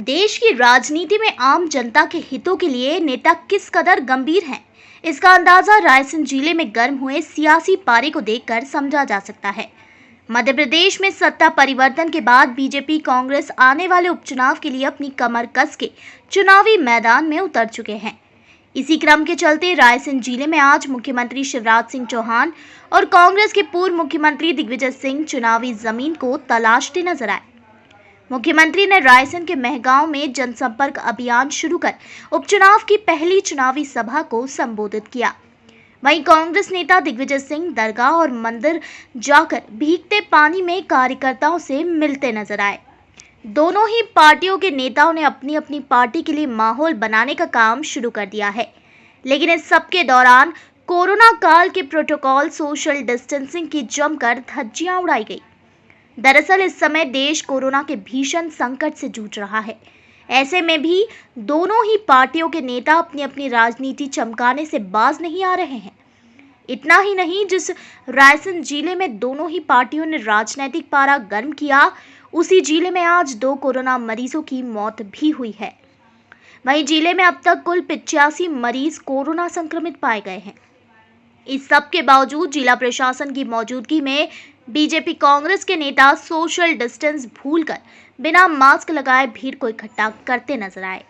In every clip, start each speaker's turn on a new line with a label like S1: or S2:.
S1: देश की राजनीति में आम जनता के हितों के लिए नेता किस कदर गंभीर हैं, इसका अंदाजा रायसेन जिले में गर्म हुए सियासी पारे को देखकर समझा जा सकता है। मध्य प्रदेश में सत्ता परिवर्तन के बाद बीजेपी कांग्रेस आने वाले उपचुनाव के लिए अपनी कमर कस के चुनावी मैदान में उतर चुके हैं। इसी क्रम के चलते रायसेन जिले में आज मुख्यमंत्री शिवराज सिंह चौहान और कांग्रेस के पूर्व मुख्यमंत्री दिग्विजय सिंह चुनावी जमीन को तलाशते नजर आए। मुख्यमंत्री ने रायसेन के महगांव में जनसंपर्क अभियान शुरू कर उपचुनाव की पहली चुनावी सभा को संबोधित किया। वहीं कांग्रेस नेता दिग्विजय सिंह दरगाह और मंदिर जाकर भीगते पानी में कार्यकर्ताओं से मिलते नजर आए। दोनों ही पार्टियों के नेताओं ने अपनी अपनी पार्टी के लिए माहौल बनाने का काम शुरू कर दिया है, लेकिन इस सबके दौरान कोरोना काल के प्रोटोकॉल सोशल डिस्टेंसिंग की जमकर धज्जियां उड़ाई गई। दरअसल इस समय देश कोरोना के भीषण संकट से जूझ रहा है। ऐसे में भी दोनों ही पार्टियों के नेता अपनी अपनी राजनीति चमकाने से बाज नहीं आ रहे हैं। इतना ही नहीं, जिस रायसेन जिले में दोनों ही पार्टियों ने राजनीतिक पारा गर्म किया, उसी जिले में आज 2 कोरोना मरीजों की मौत भी हुई है। वहीं जिले में अब तक कुल 85 मरीज कोरोना संक्रमित पाए गए हैं। इस सब के बावजूद जिला प्रशासन की मौजूदगी में बीजेपी कांग्रेस के नेता सोशल डिस्टेंस भूलकर बिना मास्क लगाए भीड़ को इकट्ठा करते नजर आए।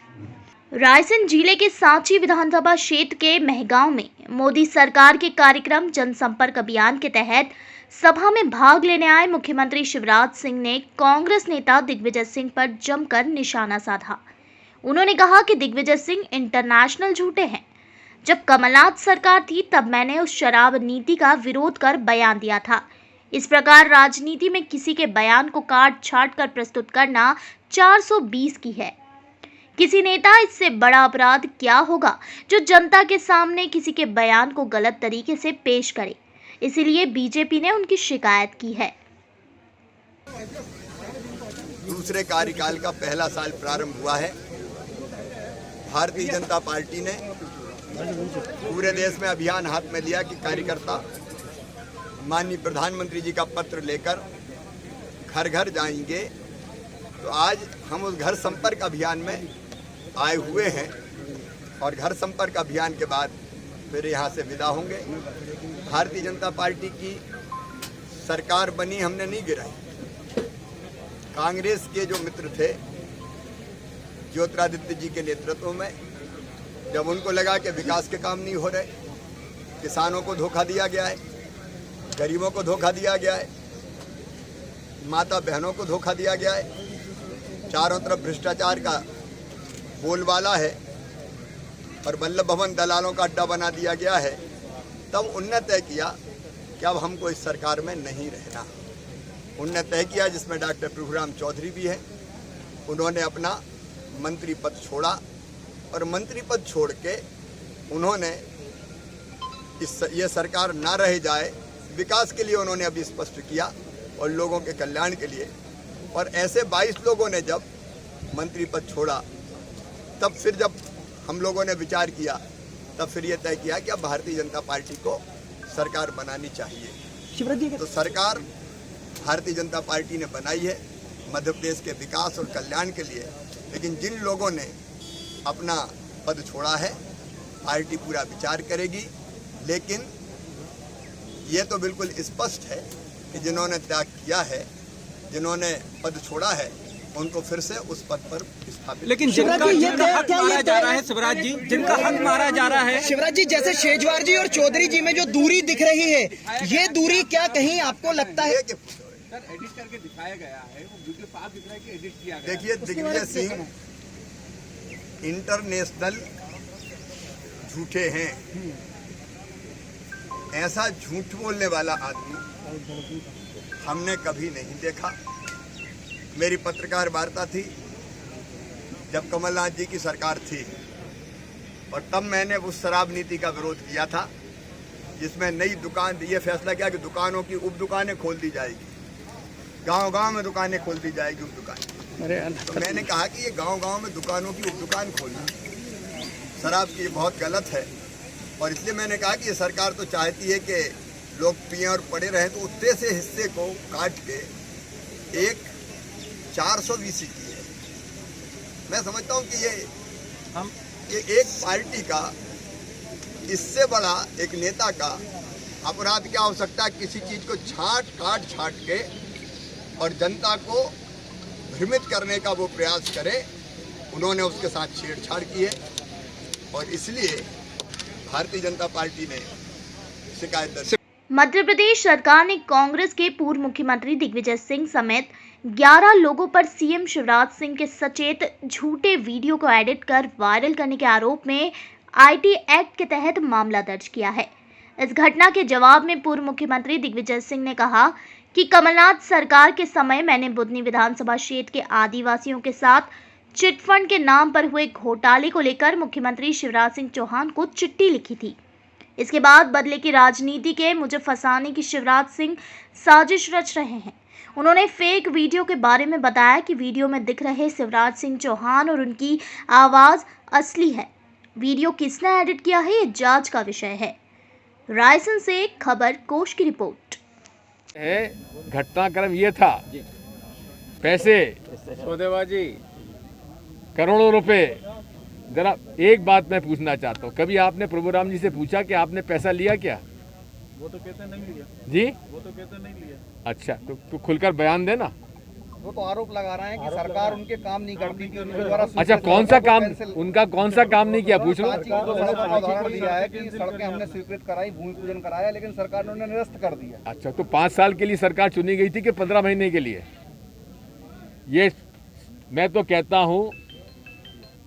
S1: रायसेन जिले के सांची विधानसभा क्षेत्र के महगांव में मोदी सरकार के कार्यक्रम जनसंपर्क अभियान के तहत सभा में भाग लेने आए मुख्यमंत्री शिवराज सिंह ने कांग्रेस नेता दिग्विजय सिंह पर जमकर निशाना साधा। उन्होंने कहा कि दिग्विजय सिंह इंटरनेशनल झूठे हैं। जब कमलनाथ सरकार थी तब मैंने उस शराब नीति का विरोध कर बयान दिया था। इस प्रकार राजनीति में किसी के बयान को काट छाट कर प्रस्तुत करना 420 की है। किसी नेता इससे बड़ा अपराध क्या होगा जो जनता के सामने किसी के बयान को गलत तरीके से पेश करे। इसीलिए बीजेपी ने उनकी शिकायत की है।
S2: दूसरे कार्यकाल का पहला साल प्रारंभ हुआ है। भारतीय जनता पार्टी ने पूरे देश में अभियान हाथ में लिया कि कार्यकर्ता माननीय प्रधानमंत्री जी का पत्र लेकर घर घर जाएंगे। तो आज हम उस घर संपर्क अभियान में आए हुए हैं और घर संपर्क अभियान के बाद फिर यहाँ से विदा होंगे। भारतीय जनता पार्टी की सरकार बनी, हमने नहीं गिराई। कांग्रेस के जो मित्र थे ज्योतिरादित्य जी के नेतृत्व में, जब उनको लगा कि विकास के काम नहीं हो रहे, किसानों को धोखा दिया गया है, गरीबों को धोखा दिया गया है, माता बहनों को धोखा दिया गया है, चारों तरफ भ्रष्टाचार का बोलबाला है और वल्लभ भवन दलालों का अड्डा बना दिया गया है, तब उनने तय किया कि अब हमको इस सरकार में नहीं रहना। उनने तय किया, जिसमें डॉक्टर प्रभुराम चौधरी भी हैं, उन्होंने अपना मंत्री पद छोड़ा और मंत्री पद छोड़ के उन्होंने ये सरकार ना रह जाए, विकास के लिए उन्होंने अभी स्पष्ट किया और लोगों के कल्याण के लिए। और ऐसे 22 लोगों ने जब मंत्री पद छोड़ा, तब फिर जब हम लोगों ने विचार किया, तब फिर ये तय किया कि अब भारतीय जनता पार्टी को सरकार बनानी चाहिए। तो सरकार भारतीय जनता पार्टी ने बनाई है मध्य प्रदेश के विकास और कल्याण के लिए। लेकिन जिन लोगों ने अपना पद छोड़ा है, पार्टी पूरा विचार करेगी। लेकिन ये तो बिल्कुल स्पष्ट है कि जिन्होंने त्याग किया है, जिन्होंने पद छोड़ा है, उनको फिर से उस पद पर स्थापित।
S3: लेकिन जिनका हक मारा जा रहा है शिवराज जी, जिनका हक मारा जा रहा है
S4: शिवराज जी, जैसे शेजवार जी और चौधरी जी में जो दूरी दिख रही है, ये दूरी क्या कहीं आपको लगता है कि
S5: एडिट करके दिखाया गया है? वो वीडियो साफ दिख रहा है कि एडिट किया गया है।
S2: देखिए, दिग्विजय सिंह इंटरनेशनल झूठे हैं। ऐसा झूठ बोलने वाला आदमी हमने कभी नहीं देखा। मेरी पत्रकार वार्ता थी जब कमलनाथ जी की सरकार थी, और तब मैंने उस शराब नीति का विरोध किया था, जिसमें नई दुकान, ये फैसला किया कि दुकानों की उप दुकानें खोल दी जाएगी, गांव-गांव में दुकानें खोल दी जाएगी, उप दुकानें। तो मैंने कहा कि ये गांव-गांव में दुकानों की उप दुकान खोलना शराब की बहुत गलत है। और इसलिए मैंने कहा कि ये सरकार तो चाहती है कि लोग पिए और पड़े रहें, तो उतने से हिस्से को काट के एक 420 की है, मैं समझता हूँ कि ये एक पार्टी का, इससे बड़ा एक नेता का अपराध क्या हो सकता है? किसी चीज को छाट के और जनता को भ्रमित करने का वो प्रयास करे। उन्होंने उसके साथ छेड़छाड़ की है और इसलिए भारतीय जनता पार्टी ने शिकायत दर्ज।
S1: मध्य प्रदेश सरकार ने कांग्रेस के पूर्व मुख्यमंत्री दिग्विजय सिंह समेत 11 लोगों पर सीएम शिवराज सिंह के सचेत झूठे वीडियो को एडिट कर वायरल करने के आरोप में आईटी एक्ट के तहत मामला दर्ज किया है। इस घटना के जवाब में पूर्व मुख्यमंत्री दिग्विजय सिंह ने कहा कि कमलनाथ सरकार के समय मैंने बुदनी विधानसभा क्षेत्र के आदिवासियों के साथ चिटफंड के नाम पर हुए घोटाले को लेकर मुख्यमंत्री शिवराज सिंह चौहान को चिट्ठी लिखी थी। इसके बाद बदले की राजनीति के मुझे फंसाने की शिवराज सिंह साजिश रच रहे हैं। उन्होंने फेक वीडियो के बारे में बताया कि वीडियो में दिख रहे शिवराज सिंह चौहान और उनकी आवाज असली है। वीडियो किसने एडिट किया है, ये जांच का विषय है। रायसेन से खबर कोश की रिपोर्ट
S6: है। घटनाक्रम ये था, पैसे
S3: सौदेबाजी
S6: करोड़ों रुपए। जरा एक बात मैं पूछना चाहता हूँ, कभी आपने प्रभुराम जी से पूछा कि आपने पैसा लिया क्या?
S5: वो तो कहते नहीं लिया
S6: जी,
S5: वो तो कहते नहीं लिया।
S6: अच्छा तो खुलकर बयान देना।
S4: वो तो आरोप लगा रहे हैं कि सरकार उनके काम नहीं करती थी, उनके द्वारा
S6: अच्छा, कौन सा काम, उनका कौन सा काम नहीं किया पूछ लो।
S4: उदाहरण दिया है कि सड़कें हमने स्वीकृत कराई, भूमि पूजन कराया, लेकिन सरकार ने उन्हें निरस्त कर दिया।
S6: अच्छा, तो 5 साल के लिए सरकार चुनी गई थी कि 15 महीने के लिए? ये मैं तो कहता हूँ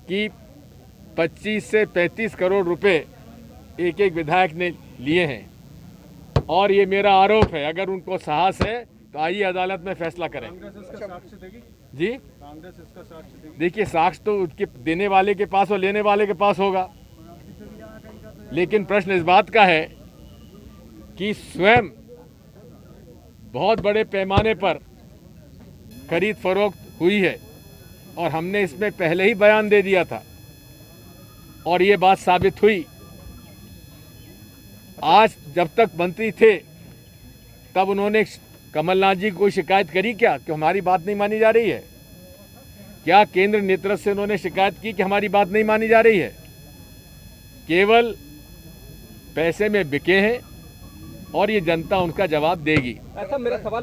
S6: कि 25 से 35 करोड़ रुपए एक विधायक ने लिए हैं और ये मेरा आरोप है। अगर उनको साहस है तो आइए अदालत में फैसला करें।
S5: साक्ष्य देगी
S6: जी,
S5: कांग्रेस इसका साक्ष्य देगी।
S6: देखिए, साक्ष्य तो उसके देने वाले के पास और लेने वाले के पास होगा, लेकिन प्रश्न इस बात का है कि स्वयं बहुत बड़े पैमाने पर खरीद फरोख्त हुई है और हमने इसमें पहले ही बयान दे दिया था और ये बात साबित हुई। आज जब तक मंत्री थे तब उन्होंने कमलनाथ जी को शिकायत करी क्या कि हमारी बात नहीं मानी जा रही है? क्या केंद्र नेतृत्व से उन्होंने शिकायत की कि हमारी बात नहीं मानी जा रही है? केवल पैसे में बिके हैं और ये जनता उनका जवाब देगी।
S3: ऐसा मेरा सवाल